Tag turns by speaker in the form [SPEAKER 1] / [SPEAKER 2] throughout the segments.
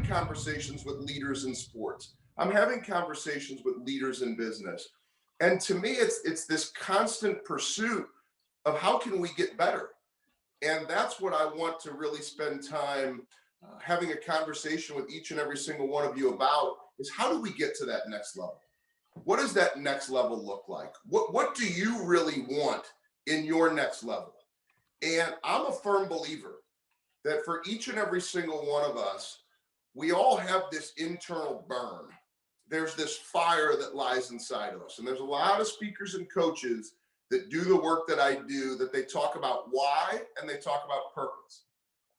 [SPEAKER 1] conversations with leaders in sports. I'm having conversations with leaders in business. And to me, it's this constant pursuit of how can we get better? And that's what I want to really spend time having a conversation with each and every single one of you about is how do we get to that next level? What does that next level look like? What do you really want in your next level? And I'm a firm believer that for each and every single one of us, we all have this internal burn. There's this fire that lies inside of us. And there's a lot of speakers and coaches that do the work that I do, that they talk about why and they talk about purpose,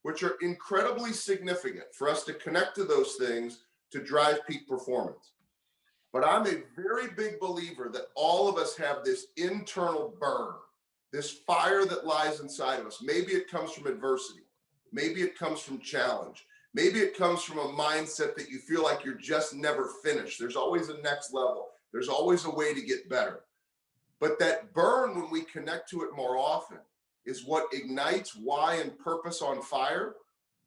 [SPEAKER 1] which are incredibly significant for us to connect to those things to drive peak performance. But I'm a very big believer that all of us have this internal burn, this fire that lies inside of us. Maybe it comes from adversity. Maybe it comes from challenge. Maybe it comes from a mindset that you feel like you're just never finished. There's always a next level. There's always a way to get better. But that burn, when we connect to it more often, is what ignites why and purpose on fire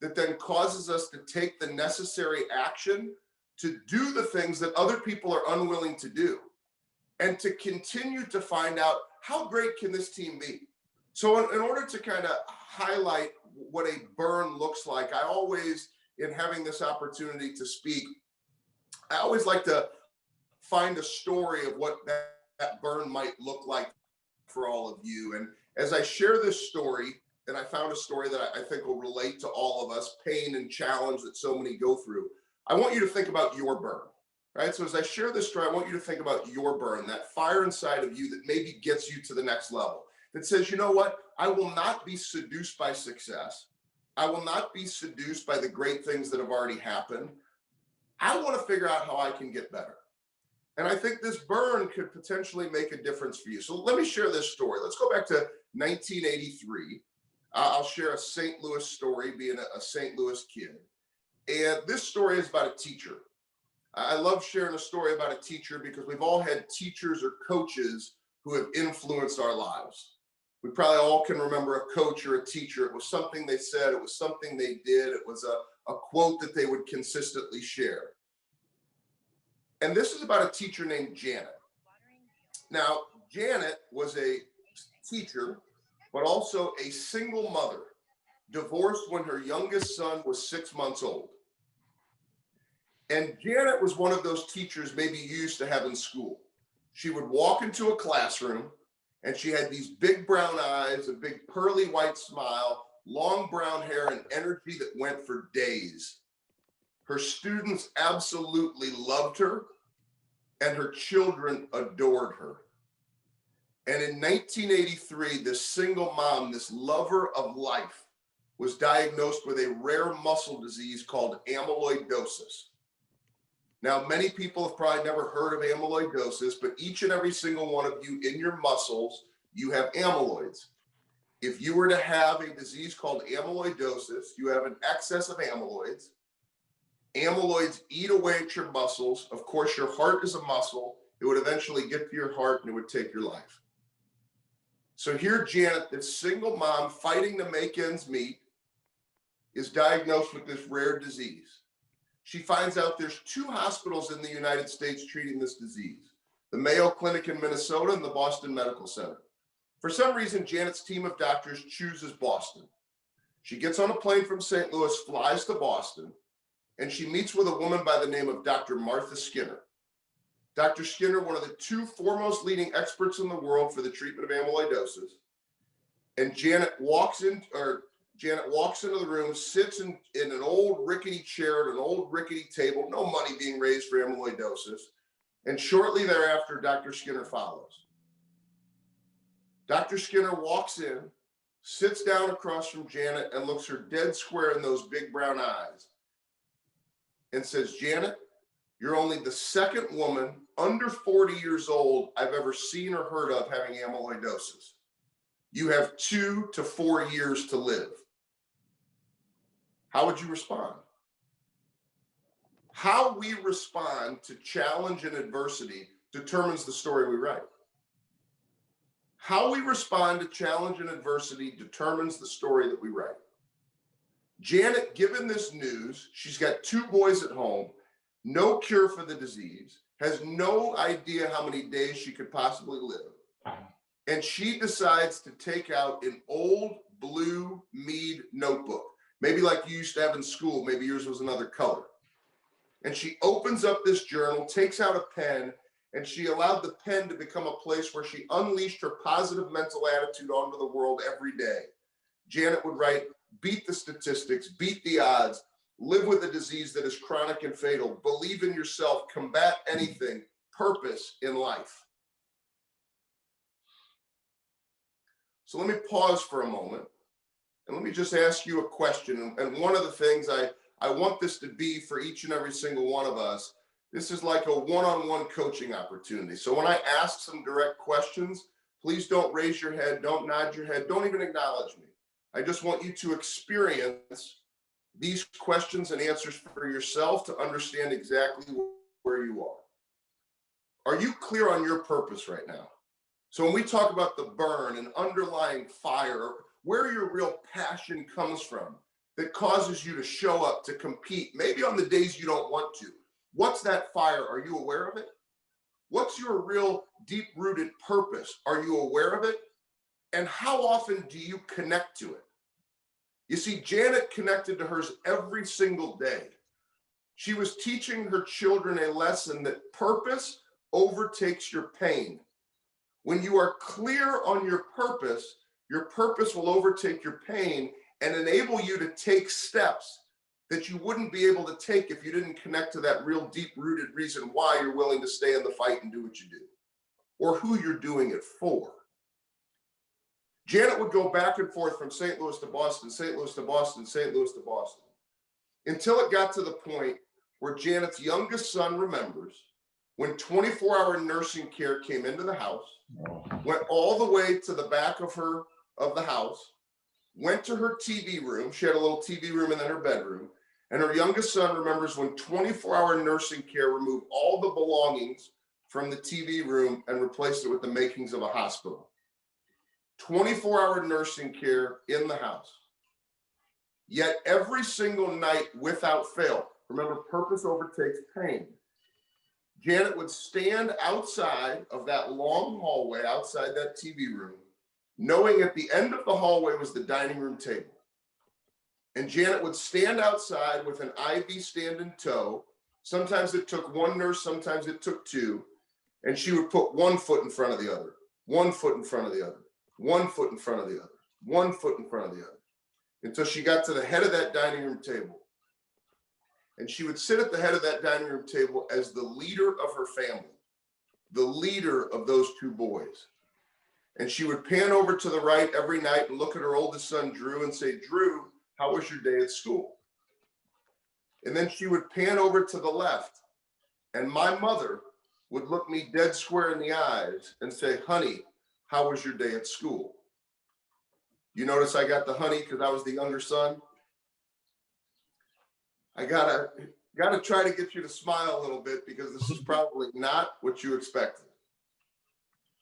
[SPEAKER 1] that then causes us to take the necessary action to do the things that other people are unwilling to do and to continue to find out how great can this team be. So in order to kind of highlight what a burn looks like, I always, in having this opportunity to speak, I always like to find a story of what that burn might look like for all of you. And as I share this story, and I found a story that I think will relate to all of us, pain and challenge that so many go through, I want you to think about your burn, right? So as I share this story, I want you to think about your burn, that fire inside of you that maybe gets you to the next level, that says, you know what? I will not be seduced by success. I will not be seduced by the great things that have already happened. I want to figure out how I can get better. And I think this burn could potentially make a difference for you. So let me share this story. Let's go back to 1983. I'll share a St. Louis story, being a St. Louis kid. And this story is about a teacher. I love sharing a story about a teacher because we've all had teachers or coaches who have influenced our lives. We probably all can remember a coach or a teacher. It was something they said. It was something they did. It was a quote that they would consistently share. And this is about a teacher named Janet. Now, Janet was a teacher, but also a single mother, divorced when her youngest son was 6 months old. And Janet was one of those teachers maybe you used to have in school. She would walk into a classroom and she had these big brown eyes, a big pearly white smile, long brown hair, and energy that went for days. Her students absolutely loved her, and her children adored her. And in 1983, this single mom, this lover of life, was diagnosed with a rare muscle disease called amyloidosis. Now, many people have probably never heard of amyloidosis, but each and every single one of you in your muscles, you have amyloids. If you were to have a disease called amyloidosis, you have an excess of amyloids. Amyloids eat away at your muscles. Of course, your heart is a muscle. It would eventually get to your heart and it would take your life. So here, Janet, this single mom fighting to make ends meet, is diagnosed with this rare disease. She finds out there's 2 hospitals in the United States treating this disease, the Mayo Clinic in Minnesota and the Boston Medical Center. For some reason, Janet's team of doctors chooses Boston. She gets on a plane from St. Louis, flies to Boston, and she meets with a woman by the name of Dr. Martha Skinner. Dr. Skinner, one of the 2 foremost leading experts in the world for the treatment of amyloidosis. And Janet walks into the room, sits in an old rickety chair at an old rickety table, no money being raised for amyloidosis. And shortly thereafter, Dr. Skinner follows. Dr. Skinner walks in, sits down across from Janet, and looks her dead square in those big brown eyes and says, Janet, you're only the second woman under 40 years old I've ever seen or heard of having amyloidosis. You have 2 to 4 years to live. How would you respond? How we respond to challenge and adversity determines the story we write. How we respond to challenge and adversity determines the story that we write. Janet, given this news, she's got 2 boys at home, no cure for the disease, has no idea how many days she could possibly live. And she decides to take out an old blue Mead notebook, maybe like you used to have in school, maybe yours was another color. And she opens up this journal, takes out a pen, and she allowed the pen to become a place where she unleashed her positive mental attitude onto the world every day. Janet would write, beat the statistics, beat the odds, live with a disease that is chronic and fatal, believe in yourself, combat anything, purpose in life. So let me pause for a moment and let me just ask you a question. And one of the things I want this to be for each and every single one of us, this is like a one-on-one coaching opportunity. So when I ask some direct questions, please don't raise your head, don't nod your head, don't even acknowledge me. I just want you to experience these questions and answers for yourself to understand exactly where you are. Are you clear on your purpose right now? So when we talk about the burn and underlying fire, where your real passion comes from that causes you to show up, to compete, maybe on the days you don't want to. What's that fire? Are you aware of it? What's your real deep-rooted purpose? Are you aware of it? And how often do you connect to it? You see, Janet connected to hers every single day. She was teaching her children a lesson that purpose overtakes your pain. When you are clear on your purpose will overtake your pain and enable you to take steps that you wouldn't be able to take if you didn't connect to that real deep-rooted reason why you're willing to stay in the fight and do what you do, or who you're doing it for. Janet would go back and forth from St. Louis to Boston, St. Louis to Boston, St. Louis to Boston, until it got to the point where Janet's youngest son remembers when 24-hour nursing care came into the house, went all the way to the back of the house, went to her TV room. She had a little TV room in her bedroom. And her youngest son remembers when 24-hour nursing care removed all the belongings from the TV room and replaced it with the makings of a hospital. 24-hour nursing care in the house. Yet every single night without fail, remember, purpose overtakes pain. Janet would stand outside of that long hallway, outside that TV room, knowing at the end of the hallway was the dining room table. And Janet would stand outside with an IV stand in tow. Sometimes it took one nurse, sometimes it took 2. And she would put 1 foot in front of the other, 1 foot in front of the other, 1 foot in front of the other, 1 foot in front of the other, until she got to the head of that dining room table. And she would sit at the head of that dining room table as the leader of her family, the leader of those 2 boys. And she would pan over to the right every night and look at her oldest son, Drew, and say, Drew, how was your day at school? And then she would pan over to the left, and my mother would look me dead square in the eyes and say, honey, how was your day at school? You notice I got the honey because I was the younger son? I gotta try to get you to smile a little bit, because this is probably not what you expected.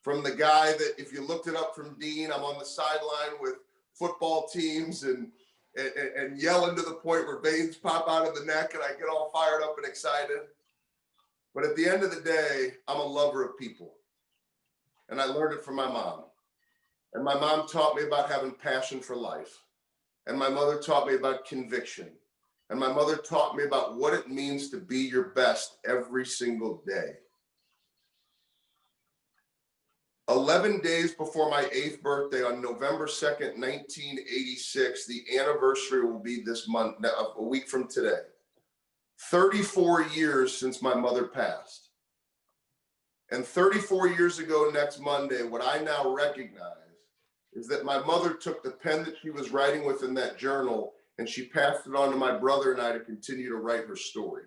[SPEAKER 1] From the guy that, if you looked it up from Dean, I'm on the sideline with football teams and yelling to the point where veins pop out of the neck and I get all fired up and excited. But at the end of the day, I'm a lover of people. And I learned it from my mom. And my mom taught me about having passion for life. And my mother taught me about conviction. And my mother taught me about what it means to be your best every single day. 11 days before my 8th birthday, on November 2nd, 1986, the anniversary will be this month, a week from today. 34 years since my mother passed. And 34 years ago next Monday, what I now recognize is that my mother took the pen that she was writing with in that journal and she passed it on to my brother and I to continue to write her story.